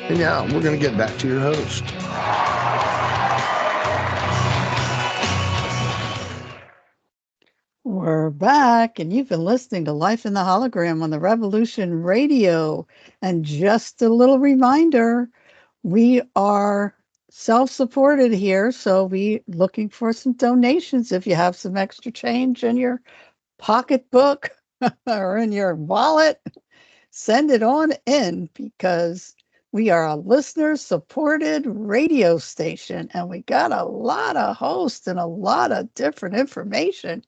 And now we're going to get back to your host. We're back, and you've been listening to Life in the Hologram on the Revolution Radio. And just a little reminder, we are self-supported here, so we looking for some donations. If you have some extra change in your pocketbook or in your wallet, send it on in because we are a listener supported radio station and we got a lot of hosts and a lot of different information.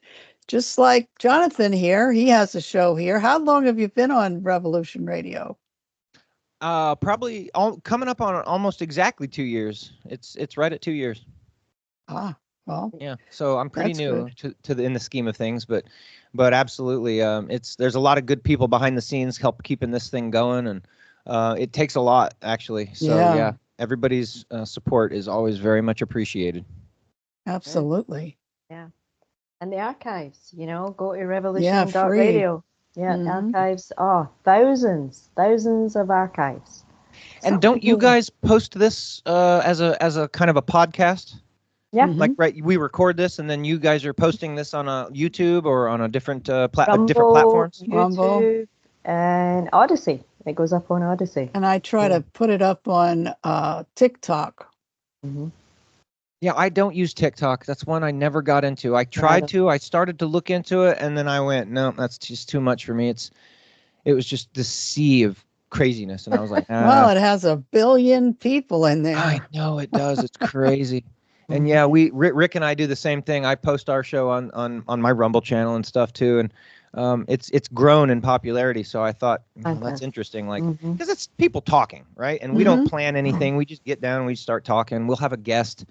Just like Jonathan here, he has a show here. How long have you been on Revolution Radio? Probably coming up on almost exactly 2 years. It's right at 2 years. Ah, well, Yeah. So I'm pretty that's new good. to the in the scheme of things, but absolutely, there's a lot of good people behind the scenes help keeping this thing going, and it takes a lot actually. So Yeah, yeah, everybody's support is always very much appreciated. absolutely. Yeah. And the archives, go to Yeah, free. revolution.radio. Yeah, Hmm. archives. Oh, thousands of archives. And Some don't you people, guys post this as a kind of a podcast? yeah, Like, Hmm. right, we record this and then you guys are posting this on a YouTube or on a different different Rumble, platforms? Rumble. YouTube, and Odyssey. It goes up on Odyssey. And I try Yeah. to put it up on TikTok. Mm-hmm. Yeah, I don't use TikTok. That's one I never got into. I tried Right. to. I started to look into it, and then I went, no, that's just too much for me. It was just this sea of craziness, and I was like, Well, it has 1 billion people in I there. know it does. It's crazy. And Mhm. yeah, Rick and I do the same thing. I post our show on my Rumble channel and stuff too, and it's grown in popularity. So I thought, well, that's Fantastic. interesting, like Mhm. because it's people talking, right? And we don't Hmm. plan anything. We just get down and we start talking. We'll have a guest.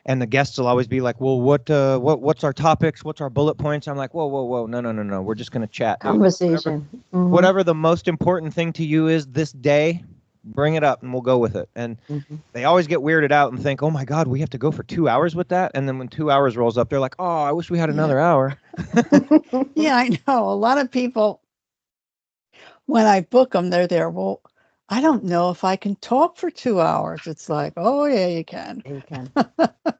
And the guests will always be like, "Well, what's our topics? What's our bullet points?" I'm like, "Whoa, no. We're just gonna chat, dude. Conversation. Mhm. Whatever the most important thing to you is this day, bring it up, and we'll go with it." And Mhm. they always get weirded out and think, "Oh my God, we have to go for 2 hours with that." And then when 2 hours rolls up, they're like, "Oh, I wish we had Yeah. another hour." Yeah, I know. A lot of people, when I book them, they're there. Well, I don't know if I can talk for 2 hours. It's like, oh, yeah, you can. You can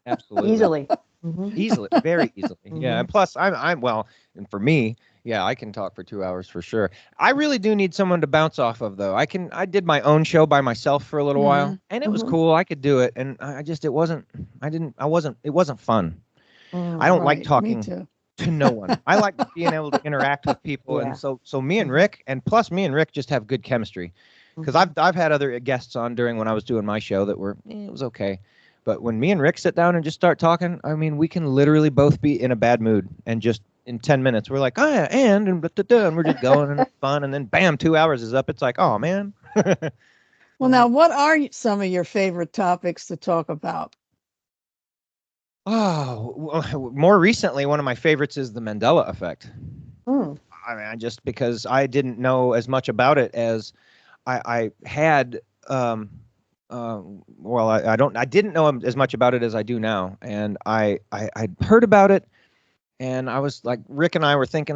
Absolutely. easily. Mhm. Easily, very easily. Yeah, and Mhm. plus, I'm well, and for me, yeah, I can talk for 2 hours for sure. I really do need someone to bounce off of, though. I did my own show by myself for a little Hmm. while, and it was Mhm. cool. I could do it, and I just it wasn't. I didn't. I wasn't. It wasn't fun. I don't like Right. Me talking too. to no one. I like being able to interact with people, and Yeah. so me and Mhm. Rick, and plus me and Rick just have good chemistry, because Mhm. I've had other guests on during when I was doing my show that were it was okay. But when me and Rick sit down and just start talking, I mean, we can literally both be in a bad mood and just in 10 minutes, we're like, oh, yeah, and, and we're just going and it's fun. And then bam, 2 hours is up. It's like, oh, man. Well, now, what are some of your favorite topics to talk about? Oh, more recently, one of my favorites is the Mandela effect. Mm. I mean, because I didn't know as much about it as I had. Well, I didn't know as much about it as I do now, and I'd heard about it, and I was like, Rick and I were thinking,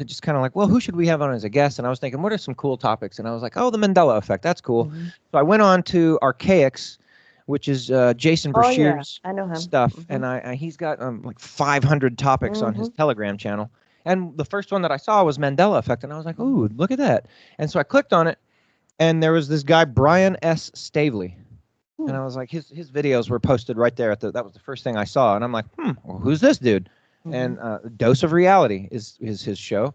just kind of like, well, who should we have on as a guest? And I was thinking, what are some cool topics? And I was like, oh, the Mandela effect, that's cool. Mhm. So I went on to Archaics, which is Jason Oh yeah, Brashear's I know him. stuff, and Mhm. he's got like 500 topics on his Mhm. Telegram channel. And the first one that I saw was Mandela effect, and I was like, ooh, look at that. And so I clicked on it, and there was this guy Brian S. Stavely, and Hmm. I was like, his videos were posted right there that was the first thing I saw, and I'm like, well, who's this dude? Mhm. And Dose of Reality is his show,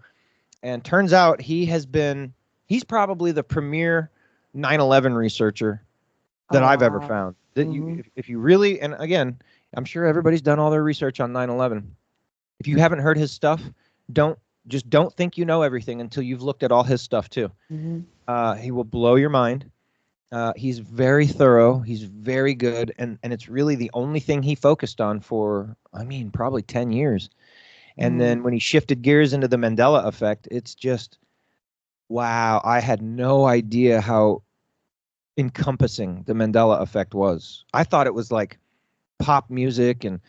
and turns out he's probably the premier 9/11 researcher that Oh I've ever wow. found. That you Mhm. if you really, and again, I'm sure everybody's done all their research on 9/11. If you haven't heard his stuff, don't don't think you know everything until you've looked at all his stuff too. Mhm. He will blow your mind. He's very thorough. He's very good, and it's really the only thing he focused on for, I mean, probably 10 years. And Mhm. then when he shifted gears into the Mandela effect, it's just wow. I had no idea how encompassing the Mandela effect was. I thought it was like pop music and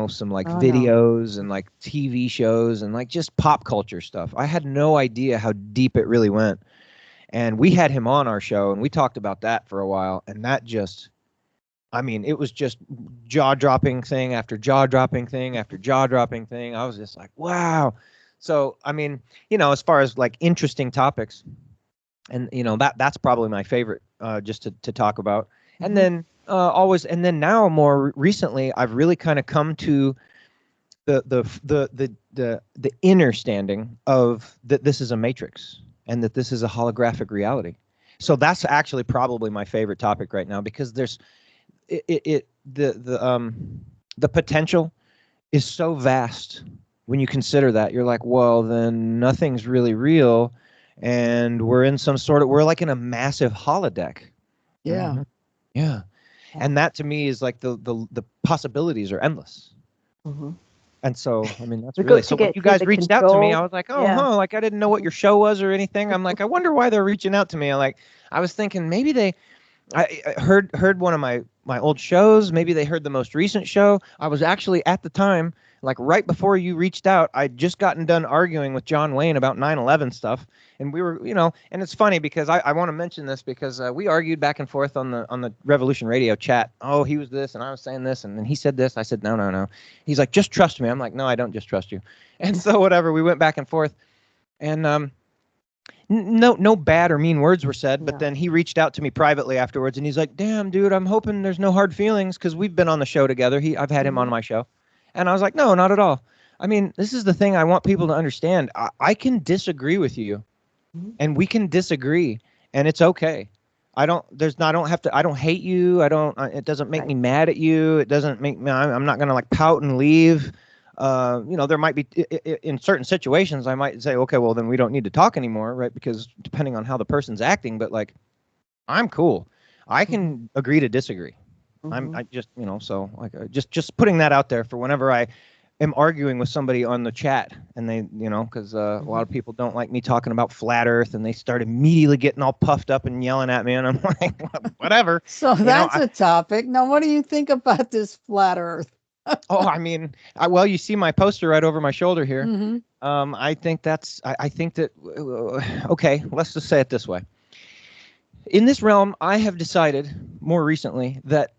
some like Oh no. videos and like TV shows and like just pop culture stuff. I had no idea how deep it really went. And we had him on our show, and we talked about that for a while. And that just, I mean, it was just jaw-dropping thing after jaw-dropping thing after jaw-dropping thing. I was just like, wow. So, I mean, you know, as far as like interesting topics, and you know, that's probably my favorite, just to talk about. And then always, and then now more recently, I've really kind of come to the inner standing of that this is a matrix and that this is a holographic reality. So that's actually probably my favorite topic right now, because there's the potential is so vast. When you consider that, you're like, well, then nothing's really real, and we're in some sort of, we're like in a massive holodeck. Yeah. Yeah. And that to me is like the possibilities are endless. And so, I mean, that's really, so when you guys reached out to me, I was like, oh, huh, like I didn't know what your show was or anything. I'm like, I wonder why they're reaching out to me. I was thinking maybe I heard one of my old shows. Maybe they heard the most recent show. I was actually at the time, like right before you reached out, I'd just gotten done arguing with John Wayne about 9/11 stuff. And we were, you know, and it's funny because I want to mention this because we argued back and forth on the Revolution Radio chat. Oh, he was this and I was saying this, and then he said this. I said, no. He's like, just trust me. I'm like, no, I don't just trust you. And so whatever, we went back and forth, and no bad or mean words were said, but then he reached out to me privately afterwards, and he's like, damn, dude, I'm hoping there's no hard feelings, because we've been on the show together. I've had him on my show. And I was like, no, not at all. I mean, this is the thing I want people to understand. I can disagree with you, and we can disagree, and it's okay. I don't hate you. It doesn't make me mad at you. It doesn't make me, I'm not going to like pout and leave. You know, there might be in certain situations, I might say, okay, well then we don't need to talk anymore, right? Because depending on how the person's acting, but like, I'm cool. I can agree to disagree. I just, you know, so like just putting that out there for whenever I am arguing with somebody on the chat, and they, you know, because a lot of people don't like me talking about flat Earth, and they start immediately getting all puffed up and yelling at me, and I'm like, whatever. So that's a topic. Now, what do you think about this flat Earth? Oh, I mean, well, you see my poster right over my shoulder here. I think I think that, okay, let's just say it this way. In this realm, I have decided more recently that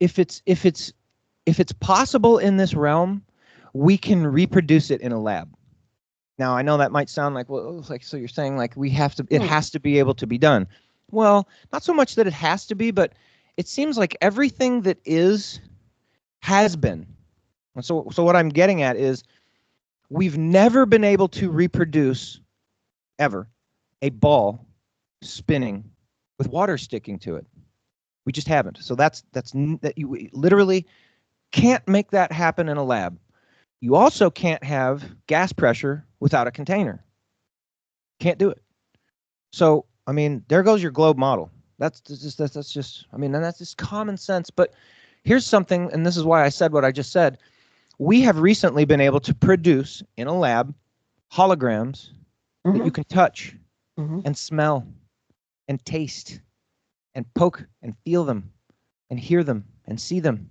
if it's possible in this realm, we can reproduce it in a lab. Now, I know that might sound like, well, like, so you're saying like it has to be able to be done. Well, not so much that it has to be, but it seems like everything that has been. And so what I'm getting at is we've never been able to reproduce ever a ball spinning with water sticking to it. We just haven't. So that you literally can't make that happen in a lab. You also can't have gas pressure without a container. Can't do it. So, I mean, there goes your globe model. That's just, I mean, and that's just common sense. But here's something, and this is why I said what I just said. We have recently been able to produce in a lab holograms that you can touch and smell and taste and poke and feel them and hear them and see them.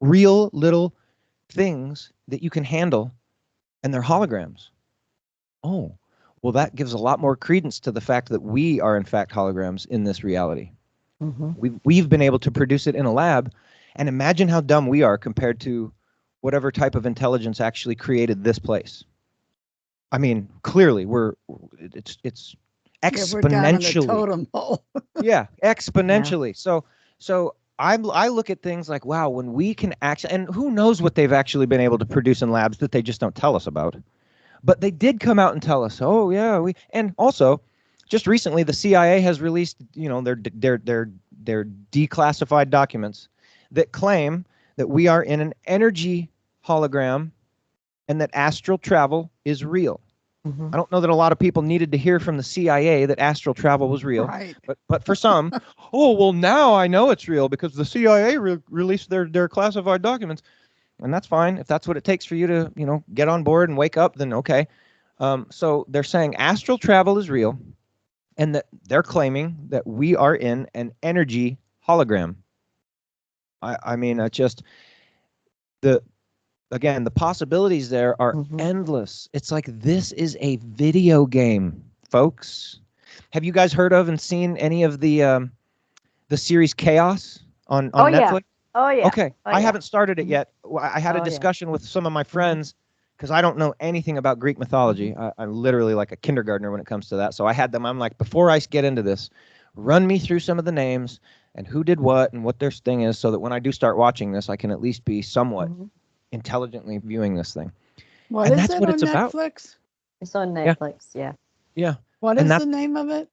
Real little things that you can handle, and they're holograms. Oh, well, that gives a lot more credence to the fact that we are in fact holograms in this reality. We've been able to produce it in a lab, and imagine how dumb we are compared to whatever type of intelligence actually created this place. I mean, clearly it's exponentially. We're down in the totem pole. Yeah, exponentially. Yeah. So I look at things like, wow, when we can actually, and who knows what they've actually been able to produce in labs that they just don't tell us about. But they did come out and tell us, oh yeah, and also just recently the CIA has released, you know, their declassified documents that claim that we are in an energy hologram and that astral travel is real. I don't know that a lot of people needed to hear from the CIA that astral travel was real, right. but for some, oh, well, now I know it's real because the CIA released their classified documents, and that's fine. If that's what it takes for you to, you know, get on board and wake up, then okay. So they're saying astral travel is real, and that they're claiming that we are in an energy hologram. I mean, just again, the possibilities there are endless. It's like this is a video game, folks. Have you guys heard of and seen any of the series Chaos on Oh yeah. Netflix? Oh yeah. Okay, Oh, I yeah. haven't started it yet. I had a Oh, yeah. discussion with some of my friends because I don't know anything about Greek mythology. I'm literally like a kindergartner when it comes to that. So I had them. I'm like, before I get into this, run me through some of the names and who did what and what their thing is, so that when I do start watching this, I can at least be somewhat intelligently viewing this thing. What And is that's it what on it's about. Netflix? It's on Netflix. Yeah. Yeah. What And is that's the name of it?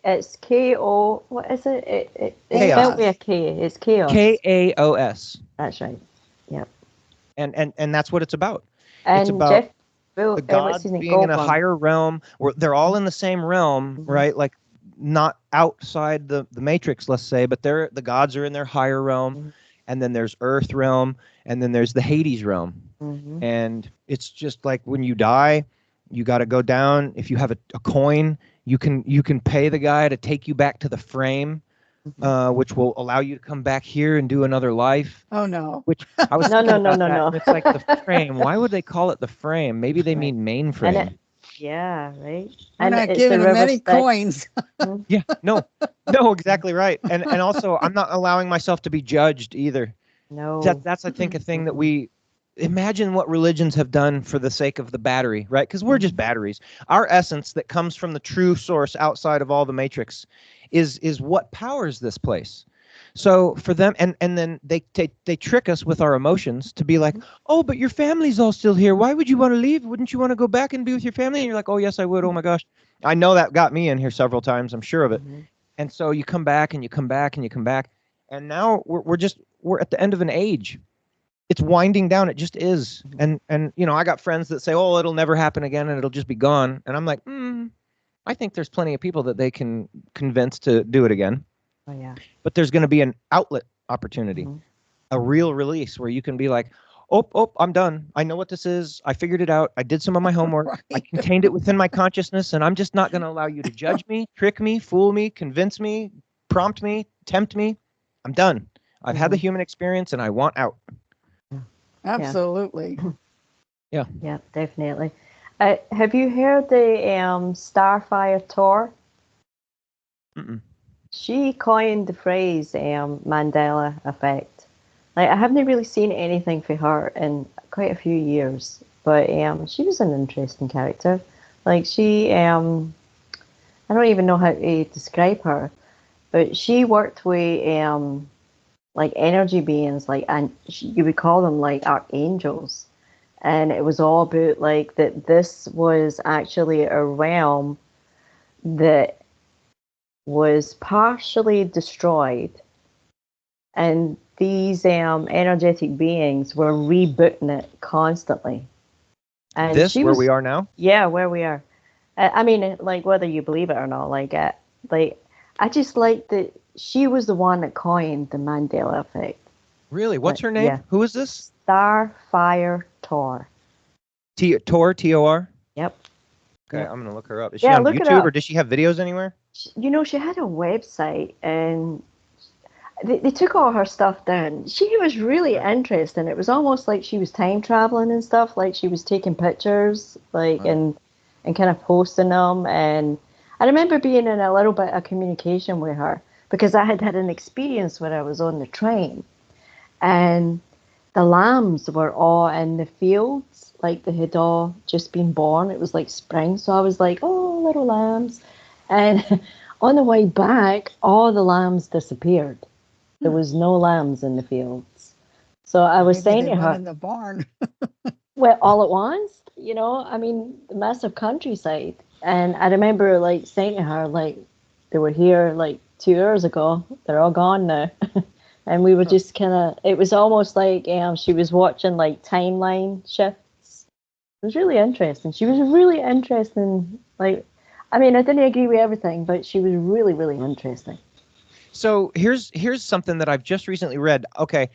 It's KO. What is it? It's Chaos. spelled with a K. It's Chaos. Chaos. That's right. Yep. And that's what it's about. And it's about Jeff, Bill, the what's gods his name? being in a Goldblum. higher realm where they're all in the same realm, right? Like not outside the matrix, let's say, but the gods are in their higher realm, and then there's Earth realm, and then there's the Hades realm. And it's just like when you die, you got to go down. If you have a coin, you can pay the guy to take you back to the frame, which will allow you to come back here and do another life. Oh no. Which I was No, thinking no, about no, that, no. and it's like the frame. Why would they call it the frame? Maybe they mean mainframe. Yeah, right. We're And not it's giving the them river any Styx. coins. Yeah, no, exactly right. And also, I'm not allowing myself to be judged either. No. That's I think a thing that we imagine what religions have done for the sake of the battery, right? Because we're just batteries. Our essence that comes from the true source outside of all the matrix is what powers this place. So for them, and then they trick us with our emotions to be like, oh, but your family's all still here. Why would you want to leave? Wouldn't you want to go back and be with your family? And you're like, oh, yes, I would. Oh, my gosh. I know that got me in here several times. I'm sure of it. And so you come back and you come back and you come back. And now we're at the end of an age. It's winding down. It just is. And I got friends that say, oh, it'll never happen again and it'll just be gone. And I'm like, I think there's plenty of people that they can convince to do it again. Oh, yeah. But there's going to be an outlet opportunity, a real release where you can be like, oh, I'm done. I know what this is. I figured it out. I did some of my homework. Right. I contained it within my consciousness, and I'm just not going to allow you to judge me, trick me, fool me, convince me, prompt me, tempt me. I'm done. I've had the human experience, and I want out. Absolutely. Yeah. Yeah, definitely. Have you heard the Starfire Tor? Mm-mm. She coined the phrase Mandela effect. Like, I haven't really seen anything for her in quite a few years, but she was an interesting character. Like, she, I don't even know how to describe her, but she worked with like energy beings, like, and you would call them like archangels, and it was all about like that. This was actually a realm that was partially destroyed, and these energetic beings were rebooting it constantly. And This, where we are now? Yeah, where we are. I mean, like, whether you believe it or not, like I just like that she was the one that coined the Mandela effect. Really? What's her name? Yeah. Who is this? Starfire Tor. Tor, T-O-R? Yep. Okay, Yep. I'm going to look her up. Is she Yeah, on look it YouTube, up. or does she have videos anywhere? She had a website, and they took all her stuff down. She was really interesting. It was almost like she was time traveling and stuff. Like, she was taking pictures, like, and kind of posting them. And I remember being in a little bit of communication with her because I had an experience where I was on the train, and the lambs were all in the fields, like they had all just been born. It was like spring, so I was like, oh, little lambs. And on the way back, all the lambs disappeared. There was no lambs in the fields. So I was Maybe saying they to went her, in the barn. well, all at once, I mean, the massive countryside. And I remember like saying to her, like, they were here like 2 years ago. They're all gone now. And we were just kind of, it was almost like she was watching like timeline shifts. It was really interesting. She was really interesting. Like, I mean, I didn't agree with everything, but she was really, really interesting. So here's something that I've just recently read. Okay,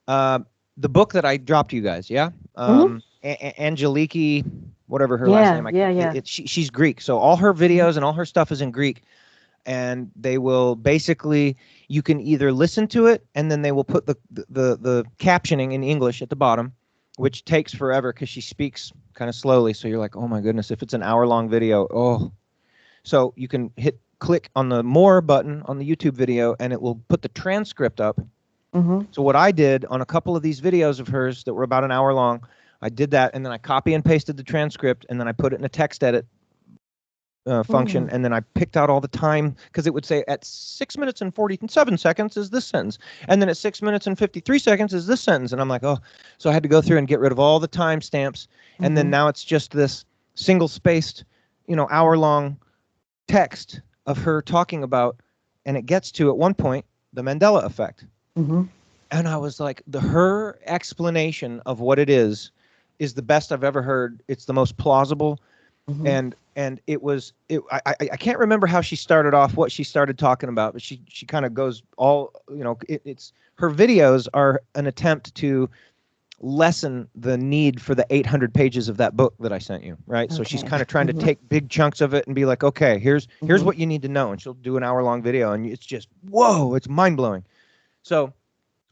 the book that I dropped you guys, yeah? Angeliki, whatever her last name. She's Greek, so all her videos and all her stuff is in Greek. And they will basically, you can either listen to it and then they will put the captioning in English at the bottom, which takes forever because she speaks kind of slowly. So you're like, oh my goodness, if it's an hour-long video, oh. So you can hit click on the more button on the YouTube video, and it will put the transcript up. So what I did on a couple of these videos of hers that were about an hour long, I did that, and then I copy and pasted the transcript, and then I put it in a text edit function, and then I picked out all the time, because it would say at 6 minutes and 47 seconds is this sentence, and then at 6 minutes and 53 seconds is this sentence, and I'm like, oh, so I had to go through and get rid of all the timestamps, and then now it's just this single-spaced, hour-long text of her talking about, and it gets to, at one point, the Mandela effect. And I was like, her explanation of what it is the best I've ever heard. It's the most plausible. And I can't remember how she started off, what she started talking about, but she kind of goes all, it's her videos are an attempt to lessen the need for the 800 pages of that book that I sent you, right? Okay. So she's kind of trying to take big chunks of it and be like, okay, here's what you need to know. And she'll do an hour-long video, and it's just, whoa, it's mind-blowing. So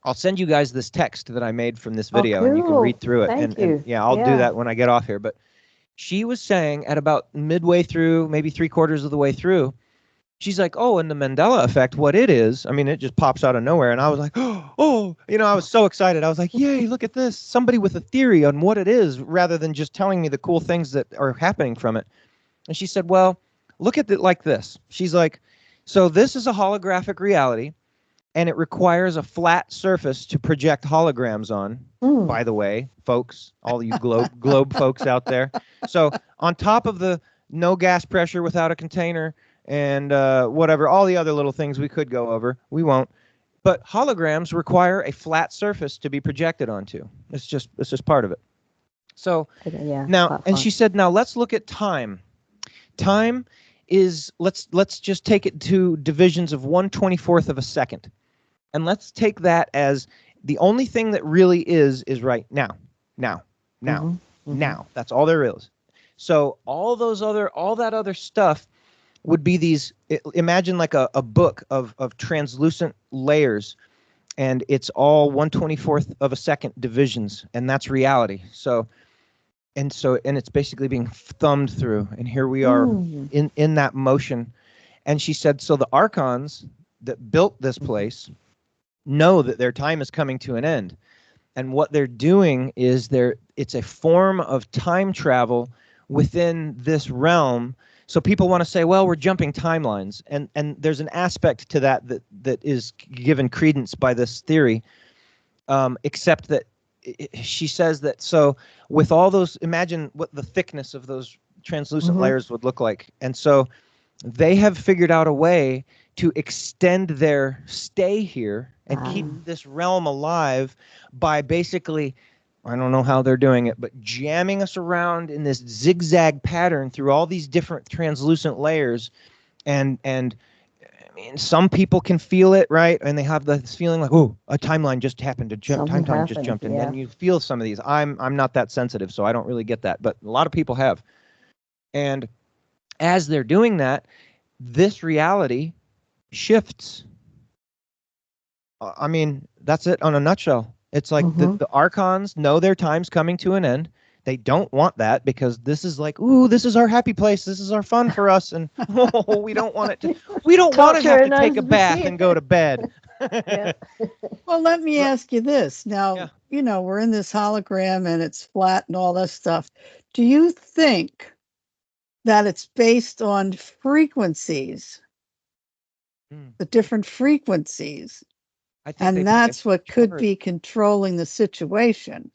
I'll send you guys this text that I made from this video, and you can read through it. And yeah, I'll do that when I get off here. But she was saying at about midway through, maybe 3/4 of the way through, she's like, oh, and the Mandela effect, what it is, I mean, it just pops out of nowhere. And I was like, oh, I was so excited. I was like, yay, look at this. Somebody with a theory on what it is, rather than just telling me the cool things that are happening from it. And she said, well, look at it like this. She's like, so this is a holographic reality, and it requires a flat surface to project holograms on, by the way, folks, all you globe folks out there. So on top of the no gas pressure without a container and whatever, all the other little things we could go over, we won't. But holograms require a flat surface to be projected onto. It's just part of it. So now, and she said, now let's look at time. Time is, let's just take it to divisions of 1/24 of a second. And let's take that as the only thing that really is right now. That's all there is. So all that other stuff would be these, imagine like a book of translucent layers, and it's all 1/24 of a second divisions, and that's reality. So it's basically being thumbed through, and here we are in that motion. And she said, so the archons that built this place know that their time is coming to an end, and what they're doing is it's a form of time travel within this realm. So people want to say, well, we're jumping timelines, and there's an aspect to that is given credence by this theory, except that she says that, so with all those, imagine what the thickness of those translucent layers would look like. And so they have figured out a way to extend their stay here and keep this realm alive by basically, I don't know how they're doing it, but jamming us around in this zigzag pattern through all these different translucent layers. And I mean, some people can feel it, right? And they have this feeling like, oh, a timeline just happened, time just jumped in. And you feel some of these. I'm not that sensitive, so I don't really get that, but a lot of people have. And as they're doing that, this reality shifts. I mean, that's it on a nutshell. It's like the archons know their time's coming to an end. They don't want that, because this is like, ooh, this is our happy place. This is our fun for us. And we don't want it to, we don't want to have to take a bath and go to bed. Well, let me ask you this. Now, we're in this hologram and it's flat and all that stuff. Do you think that it's based on frequencies, the different frequencies? And that's what could be controlling the situation.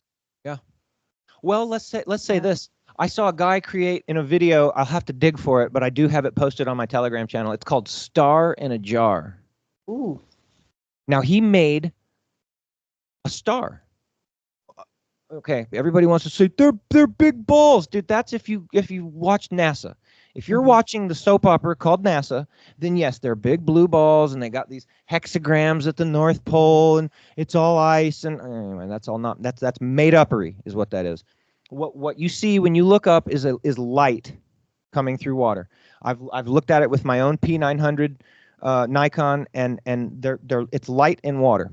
Yeah. Well, let's say this. I saw a guy create in a video, I'll have to dig for it, but I do have it posted on my Telegram channel. It's called Star in a Jar. Ooh. Now he made a star. Okay, everybody wants to say they're big balls, dude. That's if you watch NASA. If you're watching the soap opera called NASA, then yes, they're big blue balls, and they got these hexagrams at the North Pole, and it's all ice. And anyway, that's made-upery, is what that is. What you see when you look up is light coming through water. I've looked at it with my own P900 Nikon, and it's light in water.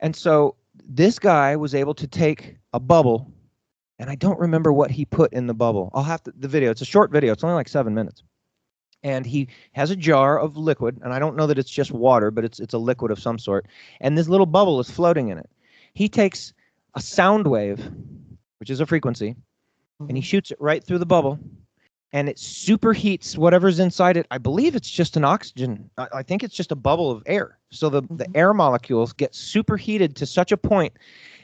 And so this guy was able to take a bubble. And I don't remember what he put in the bubble. I'll have the video. It's a short video. It's only like 7 minutes. And he has a jar of liquid, and I don't know that it's just water, but it's a liquid of some sort. And this little bubble is floating in it. He takes a sound wave, which is a frequency, and he shoots it right through the bubble, and it superheats whatever's inside it. I believe it's just an oxygen. I think it's just a bubble of air. So the air molecules get superheated to such a point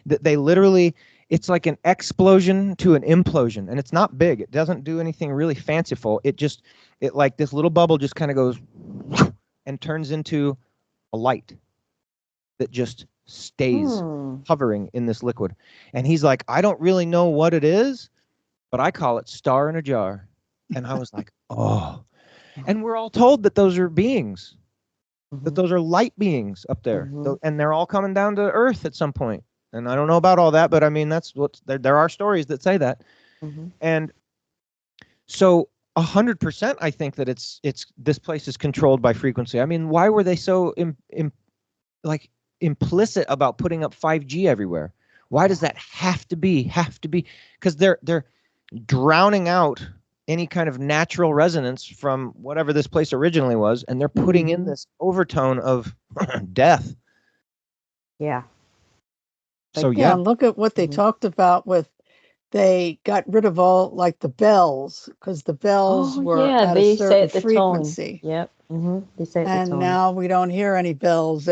that they literally, it's like an explosion to an implosion. And it's not big. It doesn't do anything really fanciful. It like this little bubble just kind of goes and turns into a light that just stays hovering in this liquid. And he's like, I don't really know what it is, but I call it star in a jar. And I was like, oh. And we're all told that those are beings, that those are light beings up there. And they're all coming down to Earth at some point. And I don't know about all that, but I mean, that's what there are stories that say that. And so 100%, I think that it's this place is controlled by frequency. I mean, why were they so implicit about putting up 5G everywhere? Why does that have to be? Because they're drowning out any kind of natural resonance from whatever this place originally was, and they're putting in this overtone of death. Yeah. So yeah, look at what they talked about with, they got rid of all, like, the bells, because the bells were at a certain frequency. Yep. They set the tone. And now we don't hear any bells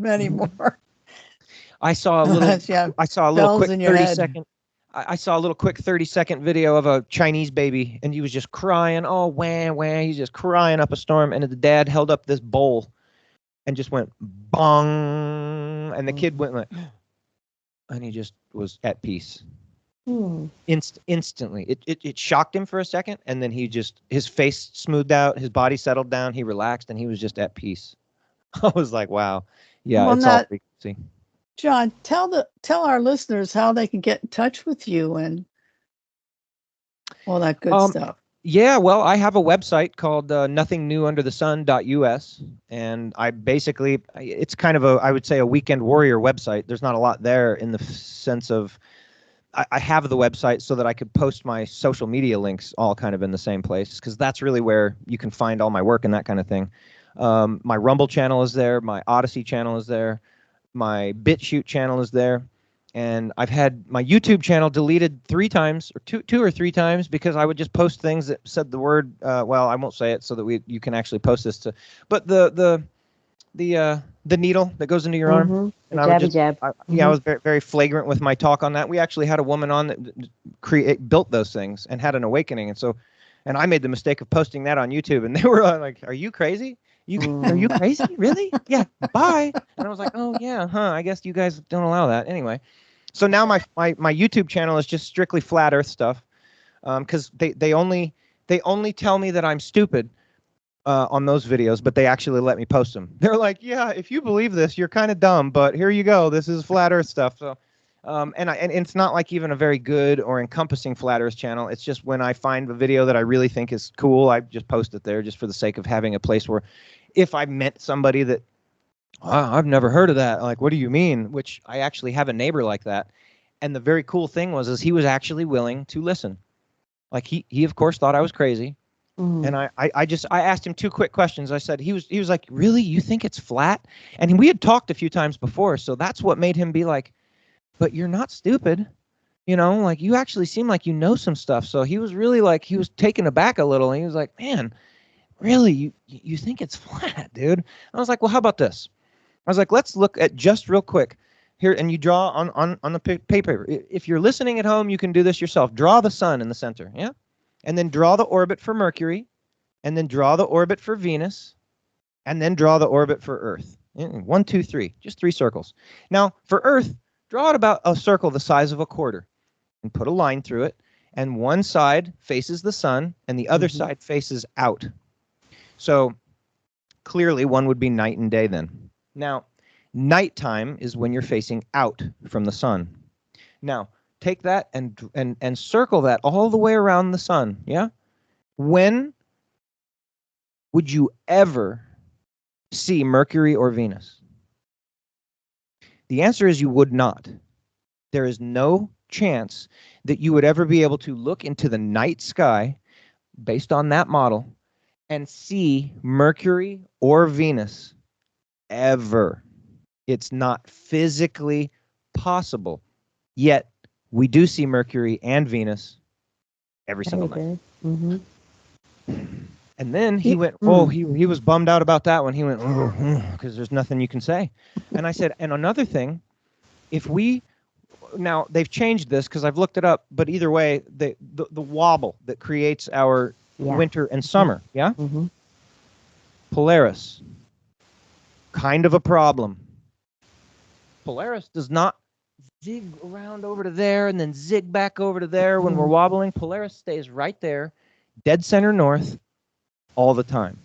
anymore. I saw a little quick 30-second. I saw a little quick 30-second video of a Chinese baby, and he was just crying. Oh, wah, wah. He's just crying up a storm. And the dad held up this bowl and just went bong. And the kid went like, and he just was at peace. Instantly. It shocked him for a second. And then his face smoothed out, his body settled down. He relaxed, and he was just at peace. I was like, wow. Yeah, it's all frequency. John, tell our listeners how they can get in touch with you and all that good stuff. Yeah, well, I have a website called nothingnewunderthesun.us, and I basically, it's kind of I would say a weekend warrior website. There's not a lot there in the sense of, I have the website so that I could post my social media links all kind of in the same place, because that's really where you can find all my work and that kind of thing. My Rumble channel is there. My Odyssey channel is there. My BitChute channel is there, and I've had my YouTube channel deleted 3 times, or two or three times, because I would just post things that said the word. Well, I won't say it so that you can actually post this to. But the needle that goes into your arm, and I was very, very flagrant with my talk on that. We actually had a woman on that built those things and had an awakening, and I made the mistake of posting that on YouTube, and they were like, "Are you crazy? Are you crazy? Really? Yeah, bye." And I was like, oh, yeah, I guess you guys don't allow that. Anyway, so now my YouTube channel is just strictly flat earth stuff, because they only tell me that I'm stupid on those videos, but they actually let me post them. They're like, yeah, if you believe this, you're kind of dumb, but here you go. This is flat earth stuff. So, and it's not like even a very good or encompassing flat earth channel. It's just when I find a video that I really think is cool, I just post it there just for the sake of having a place where, if I met somebody that, I've never heard of that, like, what do you mean? Which I actually have a neighbor like that. And the very cool thing is he was actually willing to listen. Like he of course thought I was crazy. And I asked him 2 quick questions. I said, he was like, really? You think it's flat? And we had talked a few times before. So that's what made him be like, but you're not stupid. Like, you actually seem like you know some stuff. So he was really like, he was taken aback a little. And he was like, man, really, you think it's flat, dude? I was like, well, how about this? I was like, let's look at just real quick here, and you draw on the paper. If you're listening at home, you can do this yourself. Draw the sun in the center, yeah? And then draw the orbit for Mercury, and then draw the orbit for Venus, and then draw the orbit for Earth. 1, 2, 3, just 3 circles. Now, for Earth, draw it about a circle the size of a quarter, and put a line through it, and one side faces the sun, and the other side faces out. So clearly one would be night and day then. Now, nighttime is when you're facing out from the sun. Now, take that and circle that all the way around the sun, yeah? When would you ever see Mercury or Venus? The answer is you would not. There is no chance that you would ever be able to look into the night sky based on that model and see Mercury or Venus ever. It's not physically possible. Yet we do see Mercury and Venus every single night. Mm-hmm. And then he went, oh, he was bummed out about that one. He went, oh, because there's nothing you can say. And I said, and another thing, if we, now they've changed this because I've looked it up, but either way, the wobble that creates our winter and summer, Mm-hmm. Polaris, kind of a problem. Polaris does not zig around over to there and then zig back over to there when we're wobbling. Polaris stays right there, dead center north, all the time.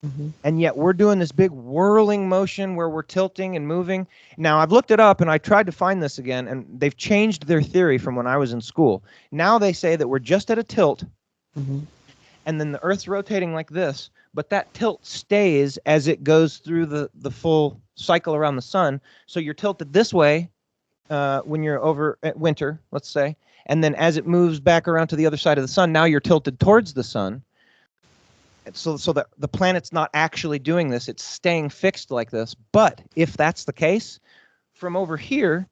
Mm-hmm. And yet we're doing this big whirling motion where we're tilting and moving. Now, I've looked it up and I tried to find this again, and they've changed their theory from when I was in school. Now they say that we're just at a tilt, and then the Earth's rotating like this, but that tilt stays as it goes through the full cycle around the sun. So you're tilted this way when you're over at winter, let's say, and then as it moves back around to the other side of the sun, now you're tilted towards the sun. So that the planet's not actually doing this, it's staying fixed like this. But if that's the case, from over here,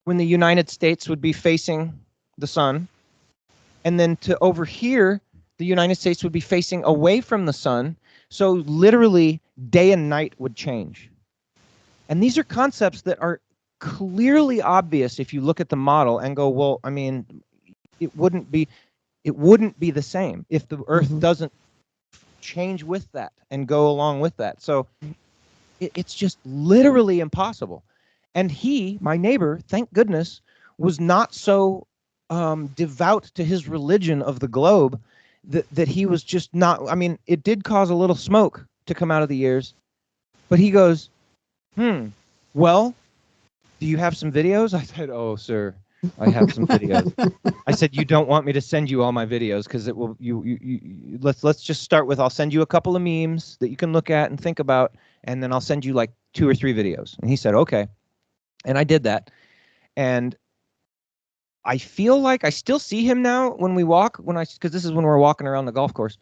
when the United States would be facing the sun, and then to over here, the United States would be facing away from the sun. So literally day and night would change. And these are concepts that are clearly obvious if you look at the model and go, well, I mean, it wouldn't be the same if the Earth doesn't change with that and go along with that. So it's just literally impossible. And he, my neighbor, thank goodness, was not so devout to his religion of the globe that he was just not. I mean, it did cause a little smoke to come out of the ears, but he goes, well, do you have some videos? I said, oh, sir, I have some videos. I said, you don't want me to send you all my videos because it will. Let's just start with, I'll send you a couple of memes that you can look at and think about, and then I'll send you like 2 or 3 videos. And he said, okay. And I did that. And I feel like I still see him now when we walk, because this is when we're walking around the golf course.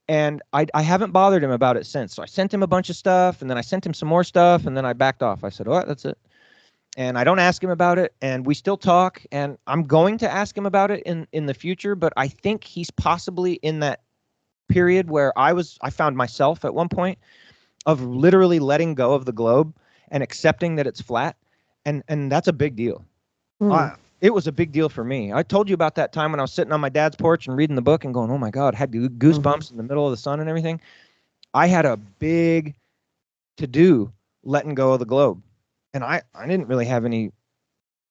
And I haven't bothered him about it since. So I sent him a bunch of stuff, and then I sent him some more stuff, and then I backed off. I said, oh, that's it. And I don't ask him about it, and we still talk, and I'm going to ask him about it in the future, but I think he's possibly in that period where I found myself at one point of literally letting go of the globe and accepting that it's flat, and that's a big deal. It was a big deal for me. I told you about that time when I was sitting on my dad's porch and reading the book and going, oh my God, had goosebumps in the middle of the sun and everything. I had a big to-do letting go of the globe. And I didn't really have any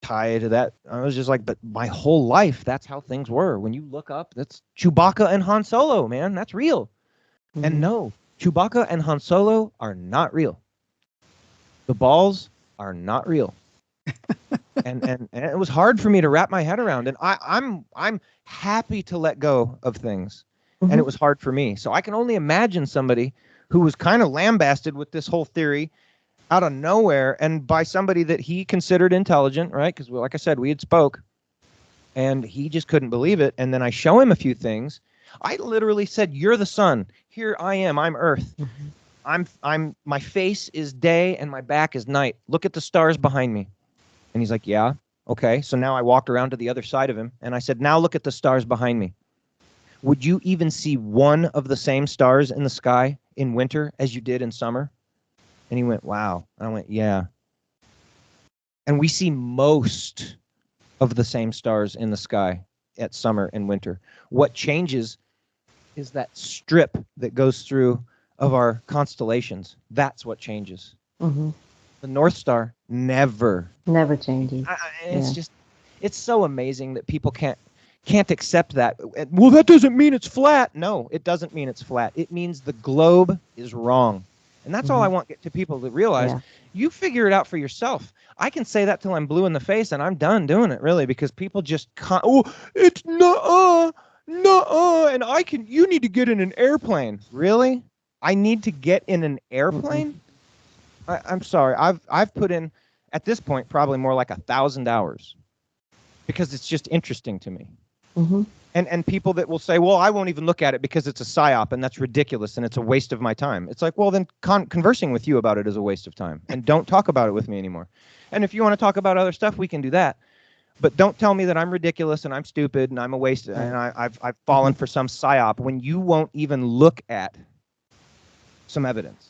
tie to that. I was just like, but my whole life, that's how things were. When you look up, that's Chewbacca and Han Solo, man. That's real. And no, Chewbacca and Han Solo are not real. The balls are not real. and it was hard for me to wrap my head around. And I'm happy to let go of things. And it was hard for me. So I can only imagine somebody who was kind of lambasted with this whole theory out of nowhere and by somebody that he considered intelligent, right? Because, like I said, we had spoke, and he just couldn't believe it. And then I show him a few things. I literally said, you're the sun. Here I am. I'm Earth. I'm my face is day and my back is night. Look at the stars behind me. And he's like, yeah, okay. So now I walked around to the other side of him, and I said, now look at the stars behind me. Would you even see one of the same stars in the sky in winter as you did in summer? And he went, wow. And I went, yeah. And we see most of the same stars in the sky at summer and winter. What changes is that strip that goes through of our constellations. That's what changes. The North Star never changes. It's so amazing that people can't accept that. Well, that doesn't mean it's flat. No, it doesn't mean it's flat. It means the globe is wrong. And that's all I want to people to realize. Yeah. You figure it out for yourself. I can say that till I'm blue in the face, and I'm done doing it, really, because people just can't. Oh, it's nuh-uh, and you need to get in an airplane. Really? I need to get in an airplane? I'm sorry. I've put in, at this point, probably more like 1,000 hours because it's just interesting to me. Mm-hmm. And people that will say, well, I won't even look at it because it's a psyop and that's ridiculous and it's a waste of my time. It's like, well, then conversing with you about it is a waste of time, and don't talk about it with me anymore. And if you want to talk about other stuff, we can do that. But don't tell me that I'm ridiculous and I'm stupid and I'm a waste and I've fallen for some psyop when you won't even look at some evidence.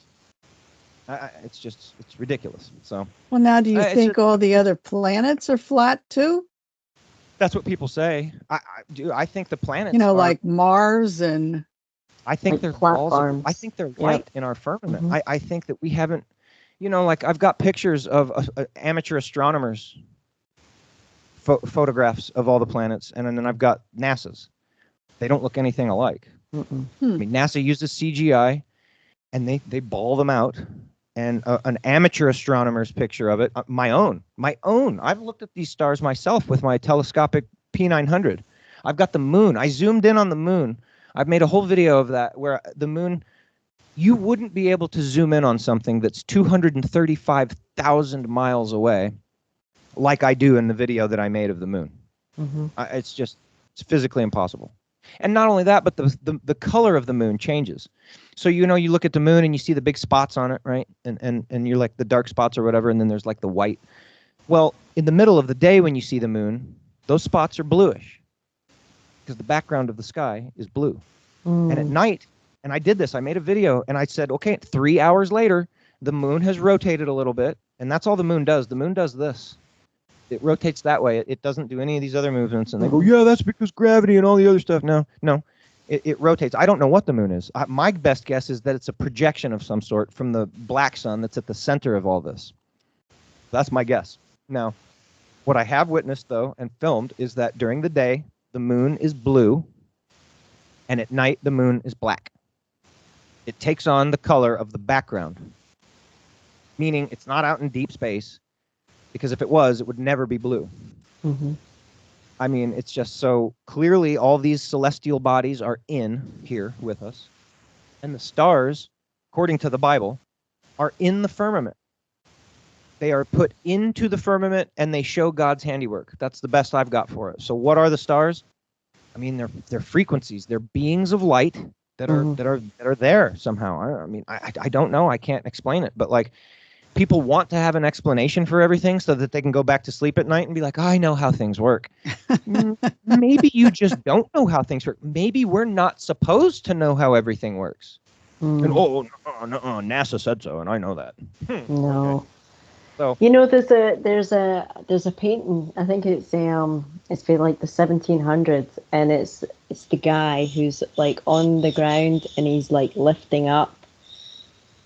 It's ridiculous. So, Well, now do you it's think all the other planets are flat too? that's what people say. I think the planets, You know, are, like Mars and I think Like they're balls platforms. I think they're light Yep. in our firmament. Mhm. I think that we haven't, like I've got pictures of amateur astronomers, photographs of all the planets, and then I've got NASA's. They don't look anything alike. Mm-mm. I mean, NASA uses CGI, and they ball them out. And an amateur astronomer's picture of it, my own. I've looked at these stars myself with my telescopic P900. I've got the moon. I zoomed in on the moon. I've made a whole video of that where the moon, you wouldn't be able to zoom in on something that's 235,000 miles away like I do in the video that I made of the moon. Mm-hmm. It's physically impossible. And not only that, but the color of the moon changes. So, you look at the moon and you see the big spots on it, right? And you're like the dark spots or whatever, and then there's like the white. Well, in the middle of the day when you see the moon, those spots are bluish because the background of the sky is blue. Mm. And at night, and I did this, I made a video and I said, okay, 3 hours later, the moon has rotated a little bit, and that's all the moon does. The moon does this. It rotates that way. It doesn't do any of these other movements. And they go, yeah, that's because gravity and all the other stuff. No. It rotates. I don't know what the moon is. My best guess is that it's a projection of some sort from the black sun that's at the center of all this. That's my guess. Now, what I have witnessed, though, and filmed is that during the day, the moon is blue, and at night, the moon is black. It takes on the color of the background, meaning it's not out in deep space, because if it was, it would never be blue. Mm-hmm. I mean, it's just so clearly all these celestial bodies are in here with us. And the stars, according to the Bible, are in the firmament. They are put into the firmament and they show God's handiwork. That's the best I've got for it. So what are the stars? I mean, they're frequencies. They're beings of light that are there somehow. I mean, I don't know. I can't explain it. But like, people want to have an explanation for everything so that they can go back to sleep at night and be like, I know how things work. Maybe you just don't know how things work. Maybe we're not supposed to know how everything works. Mm. And no, NASA said so, and I know that. No. So there's a painting. I think it's from like the 1700s, and it's the guy who's like on the ground and he's like lifting up.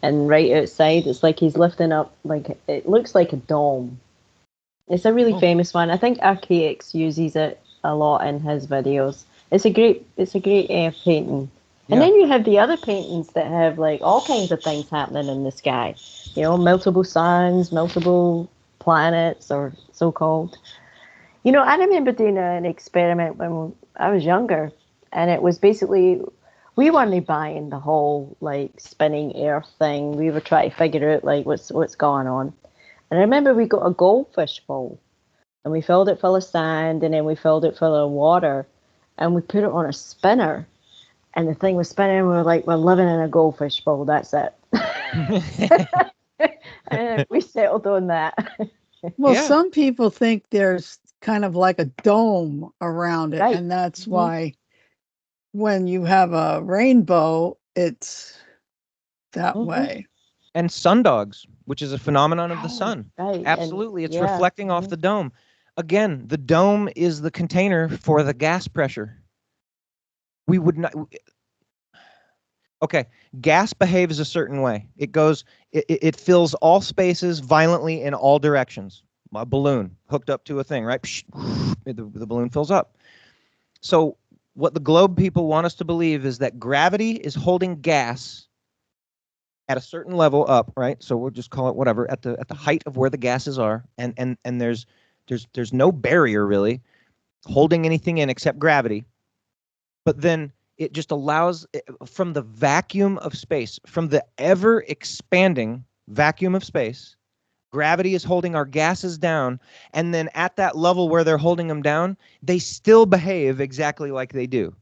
And right outside, it's like he's lifting up, like it looks like a dome. It's a really famous one. I think Archaix uses it a lot in his videos. It's a great painting. And then you have the other paintings that have like all kinds of things happening in the sky. Multiple suns, multiple planets, or so-called. I remember doing an experiment when I was younger, and it was basically, we weren't buying the whole like spinning earth thing. We were trying to figure out like what's going on. And I remember we got a goldfish bowl and we filled it full of sand, and then we filled it full of water, and we put it on a spinner, and the thing was spinning. And we were like, we're living in a goldfish bowl. That's it. And we settled on that. well, some people think there's kind of like a dome around it, Right. and that's why when you have a rainbow, it's that way. And sundogs, which is a phenomenon of the sun. Right. Absolutely. It's reflecting off the dome. Again, the dome is the container for the gas pressure. We would not. Okay, gas behaves a certain way. It fills all spaces violently in all directions. A balloon hooked up to a thing, right? The balloon fills up. So what the globe people want us to believe is that gravity is holding gas at a certain level up, right? So we'll just call it whatever, at the height of where the gases are, and there's no barrier really holding anything in except gravity. But then it just allows, from the vacuum of space, from the ever expanding vacuum of space, Gravity is holding our gases down, and then at that level where they're holding them down, they still behave exactly like they do.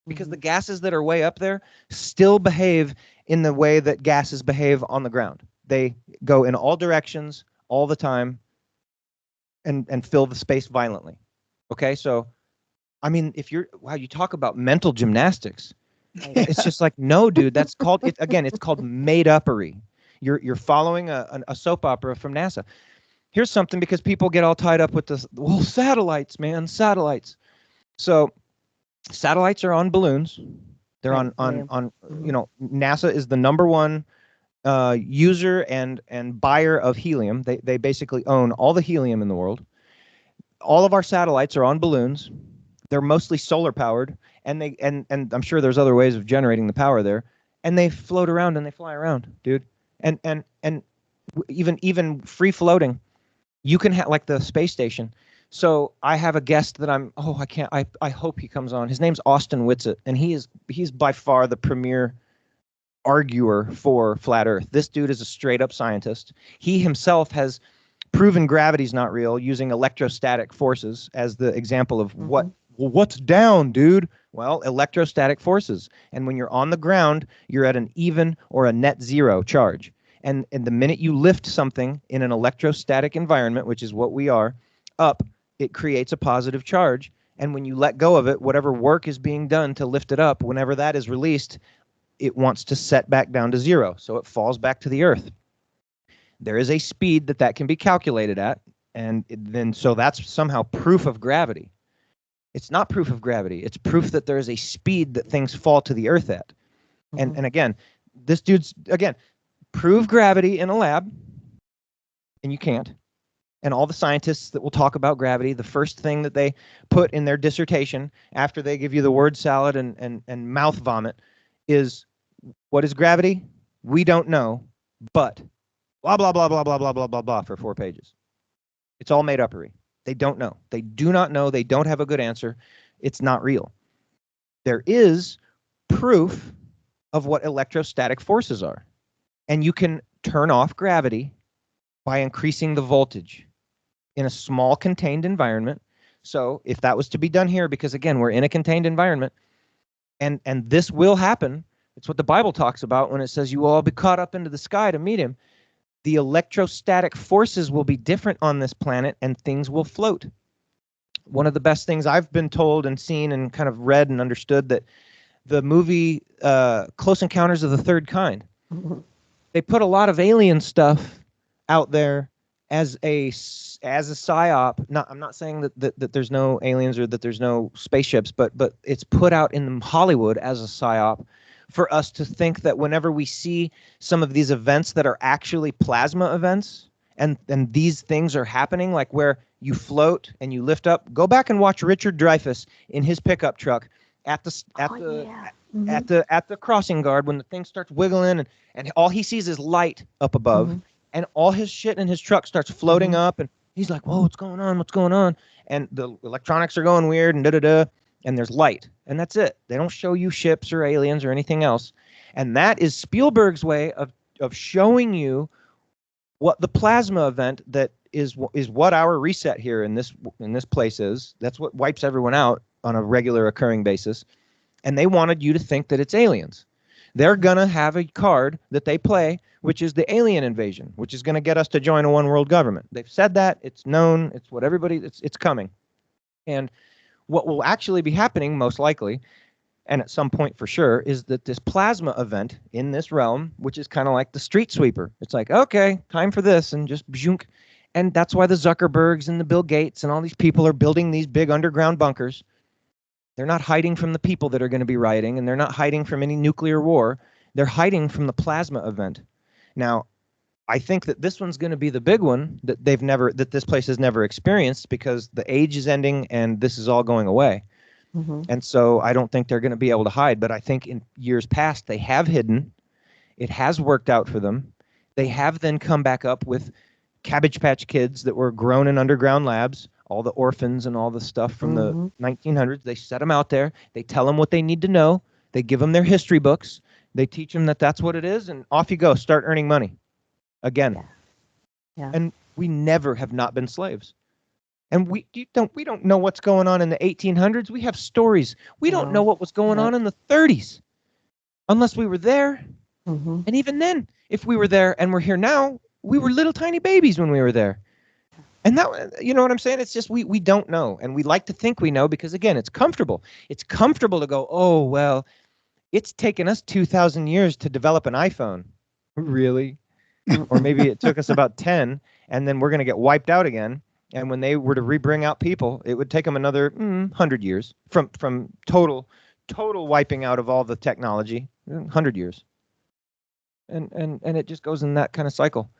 Because the gases that are way up there still behave in the way that gases behave on the ground. They go in all directions all the time and fill the space violently. Okay, so I mean, if you're, wow, you talk about mental gymnastics. It's just like, no, dude, that's called, it, again, it's called made-uppery. You're following a soap opera from NASA. Here's something, because people get all tied up with this, well, satellites, man, satellites. So satellites are on balloons. They're Right, on you know, NASA is the #1 user and buyer of helium. They basically own all the helium in the world. All of our satellites are on balloons. They're mostly solar powered, and I'm sure there's other ways of generating the power there. And they float around and they fly around, dude. And even free floating, you can have, like the space station. So I have a guest that I hope he comes on. His name's Austin Whitsitt, and he's by far the premier arguer for flat Earth. This dude is a straight up scientist. He himself has proven gravity's not real using electrostatic forces as the example of what's down, dude? Well, electrostatic forces. And when you're on the ground, you're at an even or a net zero charge. And the minute you lift something in an electrostatic environment, which is what we are, up, it creates a positive charge. And when you let go of it, whatever work is being done to lift it up, whenever that is released, it wants to set back down to zero. So it falls back to the Earth. There is a speed that can be calculated at. And then so that's somehow proof of gravity. It's not proof of gravity. It's proof that there is a speed that things fall to the Earth at. And again, this dude's, again, prove gravity in a lab, and you can't. And all the scientists that will talk about gravity, the first thing that they put in their dissertation after they give you the word salad and mouth vomit is, what is gravity? We don't know, but blah, blah, blah, blah, blah, blah, blah, blah, blah for 4 pages. It's all made uppery. They don't know. They do not know. They don't have a good answer. It's not real. There is proof of what electrostatic forces are. And you can turn off gravity by increasing the voltage in a small contained environment. So if that was to be done here, because again, we're in a contained environment, and this will happen. It's what the Bible talks about when it says you will all be caught up into the sky to meet him. The electrostatic forces will be different on this planet and things will float. One of the best things I've been told and seen and kind of read and understood, that the movie Close Encounters of the Third Kind, they put a lot of alien stuff out there as a psyop. I'm not saying that there's no aliens or that there's no spaceships, but it's put out in Hollywood as a psyop for us to think that whenever we see some of these events that are actually plasma events, and these things are happening, like where you float and you lift up. Go back and watch Richard Dreyfuss in his pickup truck at the crossing guard when the thing starts wiggling and all he sees is light up above, and all his shit in his truck starts floating up, and he's like, "Whoa, what's going on? What's going on?" And the electronics are going weird and and there's light, and that's it. They don't show you ships or aliens or anything else. And that is Spielberg's way of showing you what the plasma event that is what our reset here in this place is. That's what wipes everyone out on a regular occurring basis. And they wanted you to think that it's aliens. They're going to have a card that they play, which is the alien invasion, which is going to get us to join a one world government. They've said that. It's known. It's what everybody, it's coming. And what will actually be happening, most likely, and at some point for sure, is that this plasma event in this realm, which is kind of like the street sweeper. It's like, okay, time for this, and just bzunk. And that's why the Zuckerbergs and the Bill Gates and all these people are building these big underground bunkers. They're not hiding from the people that are going to be rioting, and they're not hiding from any nuclear war. They're hiding from the plasma event. Now, I think that this one's going to be the big one that this place has never experienced, because the age is ending and this is all going away. And so I don't think they're going to be able to hide. But I think in years past, they have hidden. It has worked out for them. They have then come back up with Cabbage Patch Kids that were grown in underground labs, all the orphans and all the stuff from the 1900s. They set them out there. They tell them what they need to know. They give them their history books. They teach them that that's what it is. And off you go. Start earning money. Again, Yeah. And we never have not been slaves. And we don't know what's going on in the 1800s. We have stories. We don't know what was going on in the 30s unless we were there. Mm-hmm. And even then, if we were there and we're here now, we were little tiny babies when we were there. And that, you know what I'm saying? It's just we don't know. And we like to think we know because, again, it's comfortable. It's comfortable to go, oh, well, it's taken us 2,000 years to develop an iPhone. Really? Or maybe it took us about 10, and then we're going to get wiped out again. And when they were to rebring out people, it would take them another 100 years from total wiping out of all the technology, 100 years. And it just goes in that kind of cycle.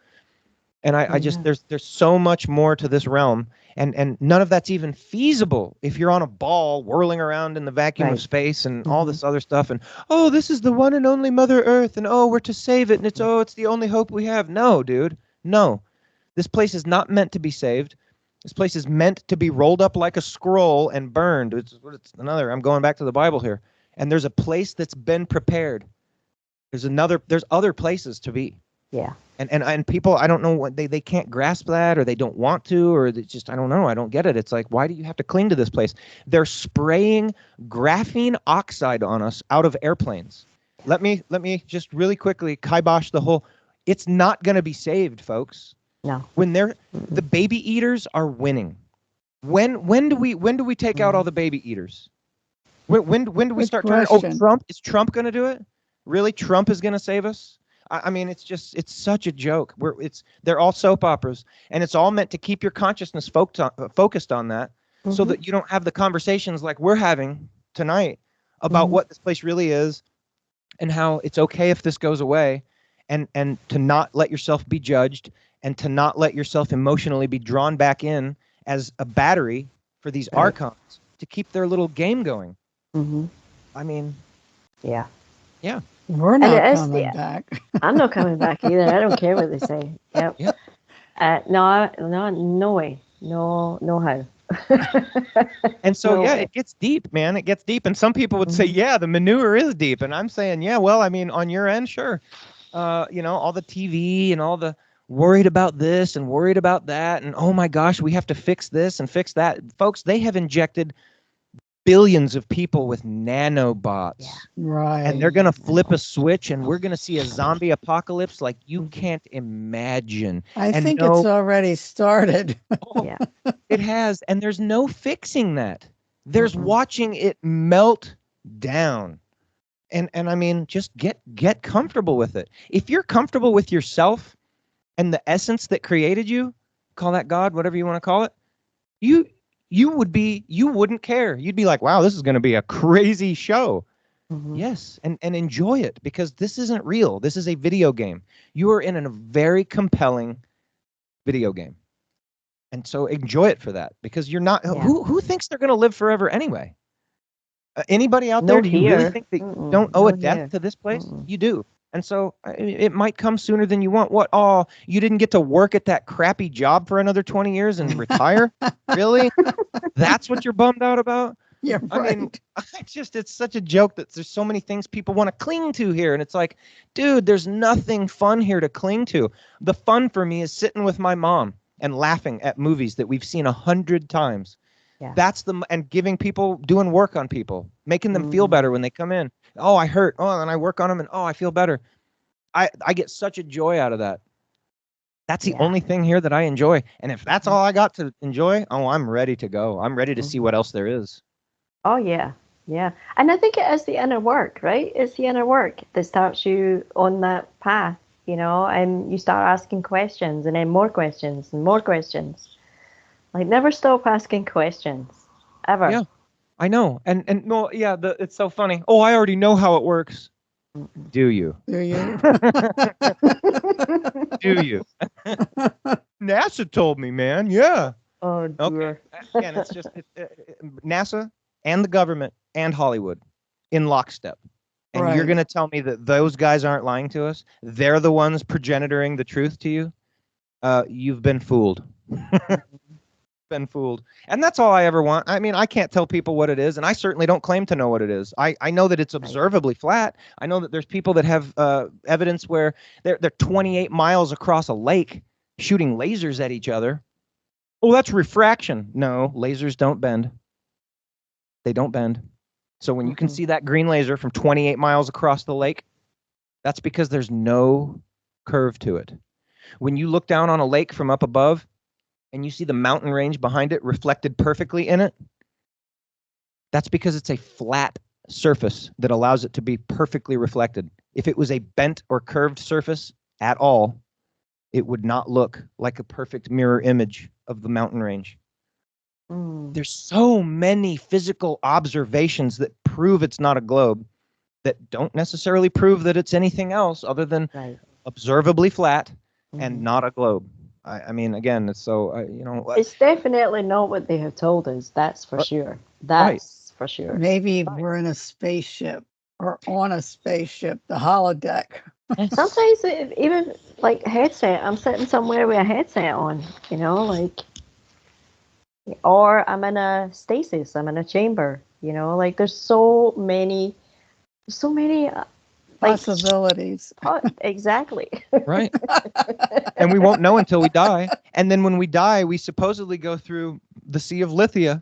And I just, there's so much more to this realm, and none of that's even feasible if you're on a ball whirling around in the vacuum of space and all this other stuff. And, oh, this is the one and only Mother Earth, and oh, we're to save it, and it's the only hope we have. No, dude, no. This place is not meant to be saved. This place is meant to be rolled up like a scroll and burned. It's I'm going back to the Bible here. And there's a place that's been prepared. There's other places to be. Yeah. And people, I don't know what they can't grasp that, or they don't want to, or they just, I don't know. I don't get it. It's like, why do you have to cling to this place? They're spraying graphene oxide on us out of airplanes. Let me just really quickly kibosh the whole. It's not going to be saved, folks. No. When the baby eaters are winning. When do we take out all the baby eaters? When do we Good start turning? question. Oh, Trump, is Trump going to do it? Really? Trump is going to save us? I mean, it's such a joke. They're all soap operas, and it's all meant to keep your consciousness focused on that, so that you don't have the conversations like we're having tonight about what this place really is, and how it's okay if this goes away, and to not let yourself be judged, and to not let yourself emotionally be drawn back in as a battery for these archons to keep their little game going. I mean, yeah. We're not coming back. I'm not coming back either. I don't care what they say. Yep. No way. No how. And so, it gets deep, man. It gets deep. And some people would say, yeah, the manure is deep. And I'm saying, yeah, well, I mean, on your end, sure. All the TV and all the worried about this and worried about that. And, oh, my gosh, we have to fix this and fix that. Folks, they have injected billions of people with nanobots. Right. And they're going to flip a switch, and we're going to see a zombie apocalypse like you can't imagine. I think it's already started. It has. And there's no fixing that. There's watching it melt down. And I mean, just get comfortable with it. If you're comfortable with yourself and the essence that created you, call that God, whatever you want to call it, you wouldn't care. You'd be like, wow, this is going to be a crazy show. Yes. And enjoy it, because this isn't real. This is a video game. You are in a very compelling video game. And so enjoy it for that, because you're not, who thinks they're going to live forever anyway? Anybody out there, do you really think that you don't owe a death to this place? You do. And so it might come sooner than you want. What? Oh, you didn't get to work at that crappy job for another 20 years and retire? Really? That's what you're bummed out about? Yeah, right. I mean, it's such a joke that there's so many things people want to cling to here. And it's like, dude, there's nothing fun here to cling to. The fun for me is sitting with my mom and laughing at movies that we've seen 100 times. Yeah. And giving people, doing work on people, making them feel better when they come in. Oh, I hurt. Oh, and I work on them, and oh, I feel better. I get such a joy out of that. That's the only thing here that I enjoy. And if that's all I got to enjoy, oh, I'm ready to go. I'm ready to see what else there is. Oh, yeah. Yeah. And I think it is the inner work, right? It's the inner work that starts you on that path, and you start asking questions, and then more questions and more questions. Like, never stop asking questions, ever. Yeah, I know. And well, yeah, it's so funny. Oh, I already know how it works. Do you? Do you? Do you? NASA told me, man. Yeah. Oh, dear. Okay. Again, it's just NASA and the government and Hollywood in lockstep. And you're going to tell me that those guys aren't lying to us? They're the ones progenitoring the truth to you? You've been fooled. Been fooled. And that's all I ever want. I mean, I can't tell people what it is, and I certainly don't claim to know what it is. I know that it's observably flat. I know that there's people that have evidence where they're 28 miles across a lake shooting lasers at each other. Oh, that's refraction. No, lasers don't bend. They don't bend. So when you can see that green laser from 28 miles across the lake, that's because there's no curve to it. When you look down on a lake from up above and you see the mountain range behind it reflected perfectly in it, that's because it's a flat surface that allows it to be perfectly reflected. If it was a bent or curved surface at all, it would not look like a perfect mirror image of the mountain range. There's so many physical observations that prove it's not a globe that don't necessarily prove that it's anything else other than observably flat and not a globe. I mean, again, it's so, It's definitely not what they have told us. That's for sure. That's for sure. Maybe we're in a spaceship or on a spaceship, the holodeck. Sometimes even like headset, I'm sitting somewhere with a headset on, or I'm in a stasis, I'm in a chamber, there's so many possibilities. Exactly. Right. And we won't know until we die. And then when we die, we supposedly go through the Sea of Lithia,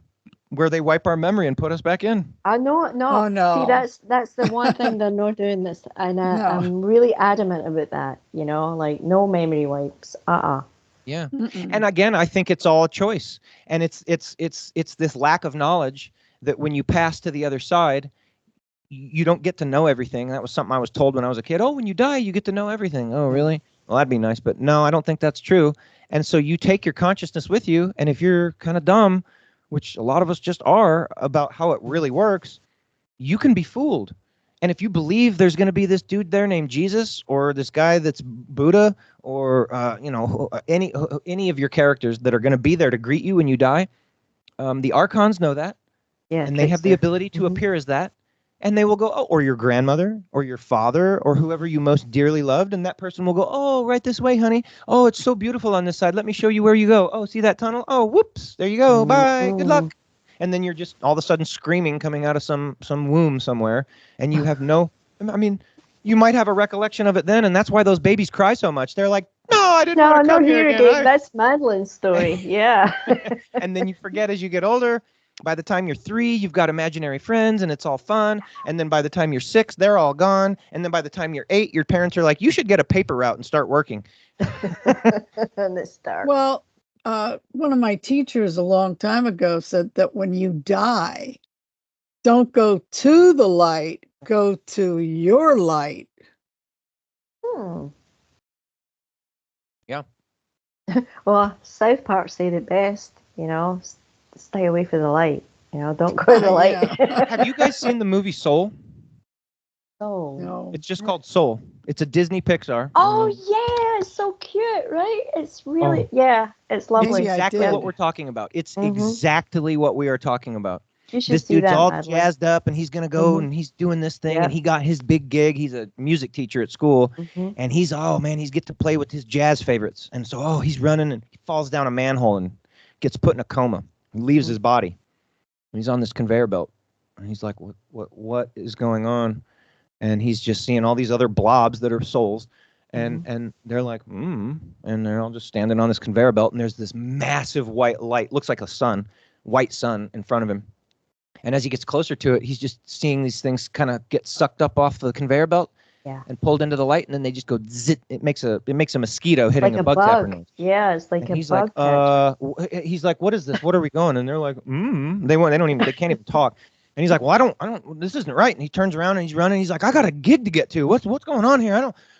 where they wipe our memory and put us back in. No. Oh, no. See, that's the one thing they're not doing this, and I'm really adamant about that. No memory wipes. Yeah. And again, I think it's all a choice, and it's this lack of knowledge that when you pass to the other side, you don't get to know everything. That was something I was told when I was a kid. Oh, when you die, you get to know everything. Oh, really? Well, that'd be nice, but no, I don't think that's true. And so you take your consciousness with you, and if you're kind of dumb, which a lot of us just are about how it really works, you can be fooled. And if you believe there's going to be this dude there named Jesus, or this guy that's Buddha, or any of your characters that are going to be there to greet you when you die, the archons know that, and they have the ability to appear as that, and they will go, oh, or your grandmother, or your father, or whoever you most dearly loved, and that person will go, oh, right this way, honey. Oh, it's so beautiful on this side. Let me show you where you go. Oh, see that tunnel? Oh, whoops, there you go. Bye. Good luck. And then you're just all of a sudden screaming coming out of some womb somewhere, and you have no, I mean, you might have a recollection of it then, and that's why those babies cry so much. They're like, no, I didn't want to come here again. That's Madeline's story. Yeah. And then you forget as you get older. By the time you're 3, you've got imaginary friends, and it's all fun. And then by the time you're 6, they're all gone. And then by the time you're 8, your parents are like, you should get a paper route and start working. And it starts. Well, one of my teachers a long time ago said that when you die, don't go to the light, go to your light. Yeah. Well, South Park said it best, stay away from the light. Don't go to the light. Have you guys seen the movie Soul? No. It's just called Soul. It's a Disney Pixar. Oh, yeah. It's so cute, right? It's really, it's lovely. It's exactly what we're talking about. It's exactly what we are talking about. You should this see dude's that, all Madeline. jazzed up, and he's going to go and he's doing this thing, and he got his big gig. He's a music teacher at school, and he's get to play with his jazz favorites. And so, he's running, and he falls down a manhole and gets put in a coma. He leaves his body. And he's on this conveyor belt. And he's like, what is going on? And he's just seeing all these other blobs that are souls. And they're like, and they're all just standing on this conveyor belt. And there's this massive white light, looks like a sun, white sun in front of him. And as he gets closer to it, he's just seeing these things kind of get sucked up off the conveyor belt and pulled into the light. And then they just go zit. It makes a mosquito hitting like a bug zapper nose. Yeah, it's like and a he's bug like, he's like, what is this? What are we going? And they're like, they can't even talk. And he's like, well, I don't, this isn't right. And he turns around and he's running. He's like, I got a gig to get to. What's going on here?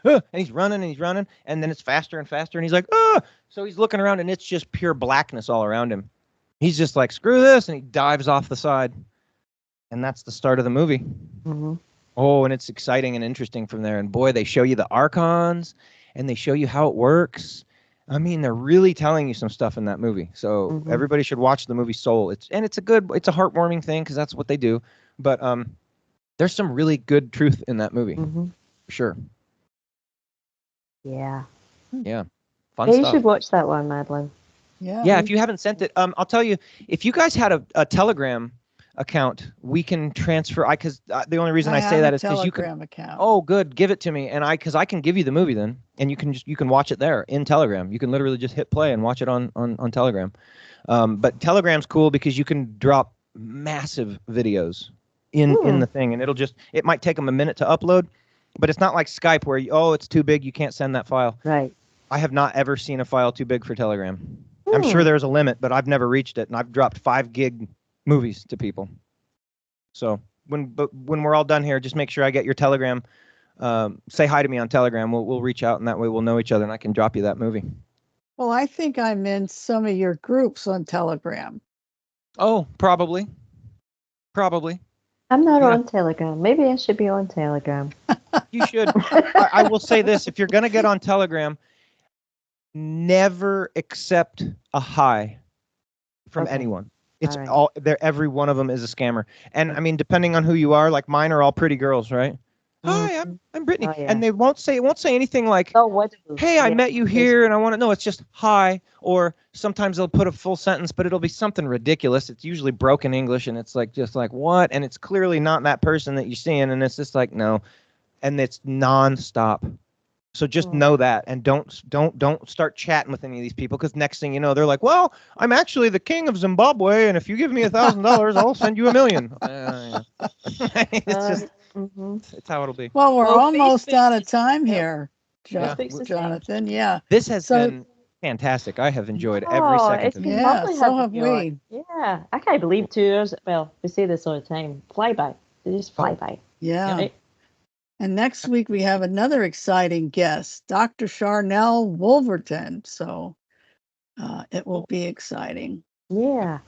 And he's running. And then it's faster and faster. And he's like, so he's looking around and it's just pure blackness all around him. He's just like, screw this. And he dives off the side. And that's the start of the movie. Oh, and it's exciting and interesting from there. And boy, they show you the archons and they show you how it works. I mean, they're really telling you some stuff in that movie. So everybody should watch the movie Soul. It's a heartwarming thing because that's what they do. But there's some really good truth in that movie. For sure. Yeah. Yeah. Fun Hey, stuff. you should watch that one, Madeline. Yeah. Yeah, if you haven't sent it, I'll tell you, if you guys had a Telegram account, we can transfer. Because the only reason I say have that a is because you can. Telegram account. Oh, good, give it to me, and because I can give you the movie then, and you can watch it there in Telegram. You can literally just hit play and watch it on Telegram. But Telegram's cool because you can drop massive videos in the thing, and it might take them a minute to upload, but it's not like Skype where it's too big, you can't send that file. Right. I have not ever seen a file too big for Telegram. I'm sure there's a limit, but I've never reached it, and I've dropped 5 gig movies to people. So when we're all done here, just make sure I get your Telegram. Say hi to me on Telegram. We'll reach out, and that way we'll know each other, and I can drop you that movie. Well, I think I'm in some of your groups on Telegram. Oh, probably. I'm not on Telegram. Maybe I should be on Telegram. You should. I will say this: if you're gonna get on Telegram, never accept a hi from anyone. It's all there. Every one of them is a scammer. And I mean, depending on who you are, like mine are all pretty girls, right? Hi, I'm Brittany, and they won't say anything like, "Hey, I met you here, and I want to know." It's just hi, or sometimes they'll put a full sentence, but it'll be something ridiculous. It's usually broken English, and it's just like what, and it's clearly not that person that you're seeing, and it's just like no, and it's nonstop. So just know that, and don't start chatting with any of these people, because next thing you know, they're like, "Well, I'm actually the king of Zimbabwe, and if you give me $1,000, I'll send you $1 million." It's just it's how it'll be. Well, we're almost out of time here, Jonathan. Yeah, this has been fantastic. I have enjoyed every second. It's of been it. lovely so having have you we. on. Yeah, I can't believe 2 years. Well, we say this all the time. Fly by. They just fly by. Yeah. Right? And next week we have another exciting guest, Dr. Charnel Wolverton. So it will be exciting. Yeah.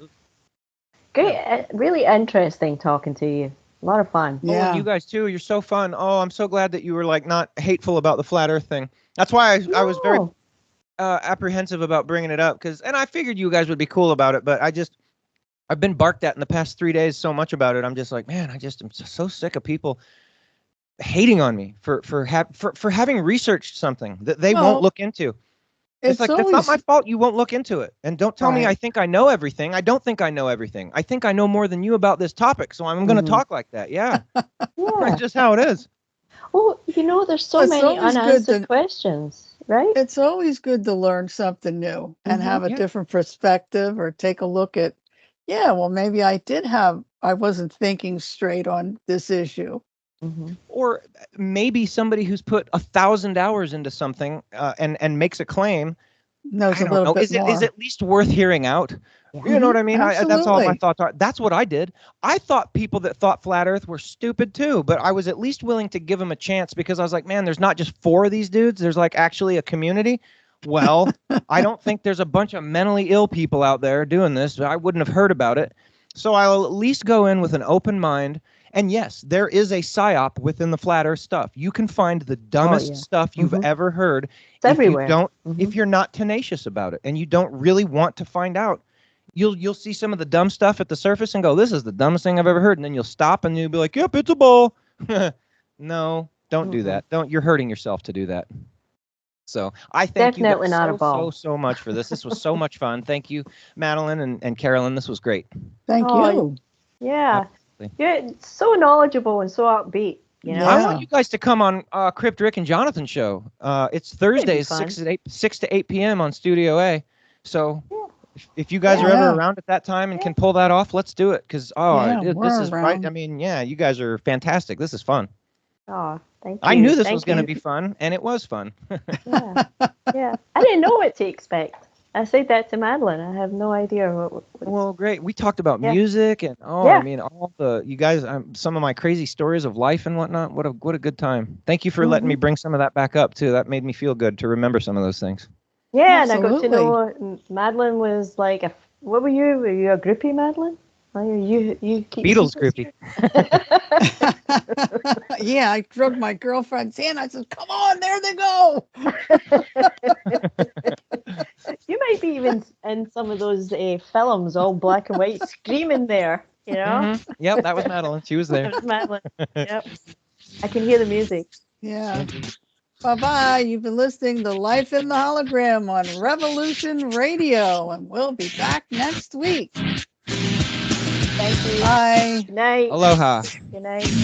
Great. Really interesting talking to you. A lot of fun. Oh, and you guys too. You're so fun. Oh, I'm so glad that you were like not hateful about the flat Earth thing. That's why I was very apprehensive about bringing it up, and I figured you guys would be cool about it, but I've been barked at in the past 3 days so much about it. I'm just like, man, I'm so sick of people hating on me for having researched something that they won't look into. It's like, that's not my fault. You won't look into it. And don't tell me I think I know everything. I don't think I know everything. I think I know more than you about this topic. So I'm going to talk like that. Yeah. That's just how it is. Well, there's so many unanswered questions, right? It's always good to learn something new and have a different perspective, or take a look at, well, maybe I wasn't thinking straight on this issue. Or maybe somebody who's put 1,000 hours into something and makes a claim knows a little bit more. Is at least worth hearing out. You know what I mean? That's all my thoughts are. That's what I did. I thought people that thought flat Earth were stupid too, but I was at least willing to give them a chance, because I was like, man, there's not just 4 of these dudes. There's like actually a community. Well, I don't think there's a bunch of mentally ill people out there doing this. I wouldn't have heard about it. So I'll at least go in with an open mind. And yes, there is a psyop within the flat Earth stuff. You can find the dumbest stuff you've ever heard. It's everywhere. If you're not tenacious about it, and you don't really want to find out, you'll see some of the dumb stuff at the surface and go, "This is the dumbest thing I've ever heard." And then you'll stop and you'll be like, "Yep, it's a ball." No, don't do that. You're hurting yourself to do that. So I thank you guys so much for this. This was so much fun. Thank you, Madeline and Carolyn. This was great. Thank you. Yeah. You're so knowledgeable and so upbeat. I want you guys to come on Crypt Rick and Jonathan show. It's Thursdays, 6 to 8 p.m. on Studio A. So if you guys are ever around at that time and can pull that off, let's do it. Because this is right. I mean, you guys are fantastic. This is fun. Oh, thank you. I knew this was going to be fun, and it was fun. Yeah. I didn't know what to expect. I said that to Madeline. I have no idea what. Well, great. We talked about music and I mean, all the you guys. Some of my crazy stories of life and whatnot. What a good time. Thank you for letting me bring some of that back up too. That made me feel good to remember some of those things. Yeah, absolutely. And I got to know Madeline was like what were you? Were you a groupie, Madeline? You keep Beatles groupie. Yeah, I drugged my girlfriend's hand. I said, "Come on, there they go." You might be even in some of those films, all black and white, screaming there. Yep, that was Madeline. She was there. That was Madeline. Yep, I can hear the music. Yeah. Bye-bye. You've been listening to Life in the Hologram on Revolution Radio, and we'll be back next week. Thank you. Bye. Good night. Aloha. Good night.